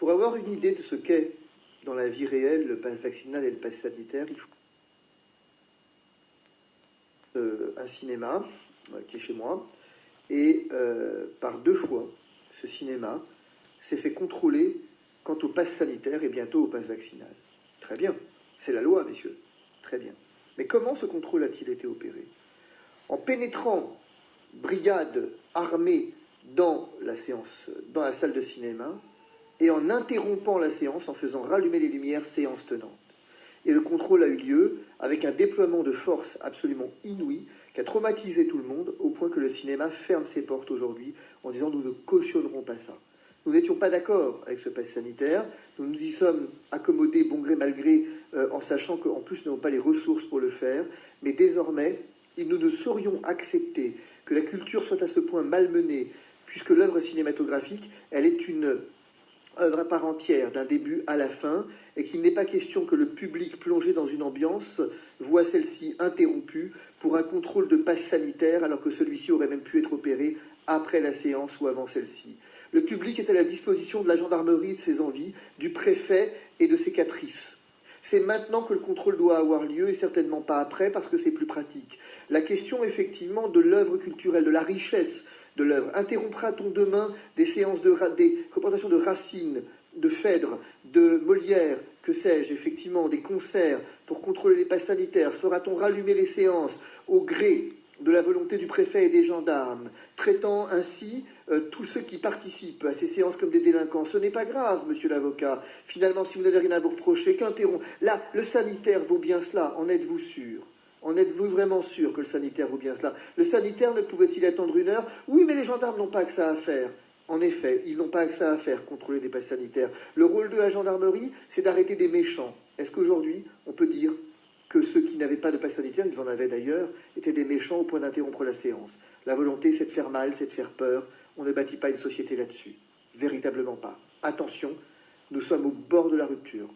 Pour avoir une idée de ce qu'est dans la vie réelle le pass vaccinal et le pass sanitaire, il faut un cinéma qui est chez moi, et par 2 fois, ce cinéma s'est fait contrôler quant au pass sanitaire et bientôt au pass vaccinal. Très bien, c'est la loi, messieurs, très bien. Mais comment ce contrôle a-t-il été opéré? En pénétrant brigade armée dans la séance, dans la salle de cinéma, et en interrompant la séance, en faisant rallumer les lumières, séance tenante. Et le contrôle a eu lieu avec un déploiement de force absolument inouï qui a traumatisé tout le monde au point que le cinéma ferme ses portes aujourd'hui en disant nous ne cautionnerons pas ça. Nous n'étions pas d'accord avec ce pass sanitaire, nous nous y sommes accommodés bon gré mal gré en sachant qu'en plus nous n'avons pas les ressources pour le faire, mais désormais nous ne saurions accepter que la culture soit à ce point malmenée puisque l'œuvre cinématographique, elle est une œuvre à part entière, d'un début à la fin, et qu'il n'est pas question que le public plongé dans une ambiance voit celle-ci interrompue pour un contrôle de passe sanitaire, alors que celui-ci aurait même pu être opéré après la séance ou avant celle-ci. Le public est à la disposition de la gendarmerie, de ses envies, du préfet et de ses caprices. C'est maintenant que le contrôle doit avoir lieu et certainement pas après parce que c'est plus pratique. La question effectivement de l'œuvre culturelle, de la richesse de l'œuvre. Interrompra-t-on demain des séances des représentations de Racine, de Phèdre, de Molière, que sais-je, effectivement, des concerts pour contrôler les passes sanitaires? Fera-t-on rallumer les séances au gré de la volonté du préfet et des gendarmes, traitant ainsi tous ceux qui participent à ces séances comme des délinquants? Ce n'est pas grave, monsieur l'avocat. Finalement, si vous n'avez rien à vous reprocher, qu'interrompre. Là, le sanitaire vaut bien cela, en êtes-vous sûr? En êtes-vous vraiment sûr que le sanitaire vaut bien cela? Le sanitaire ne pouvait-il attendre 1 heure? Oui, mais les gendarmes n'ont pas que ça à faire. En effet, ils n'ont pas que ça à faire, contrôler des passes sanitaires. Le rôle de la gendarmerie, c'est d'arrêter des méchants. Est-ce qu'aujourd'hui, on peut dire que ceux qui n'avaient pas de passe sanitaire, ils en avaient d'ailleurs, étaient des méchants au point d'interrompre la séance? La volonté, c'est de faire mal, c'est de faire peur. On ne bâtit pas une société là-dessus. Véritablement pas. Attention, nous sommes au bord de la rupture.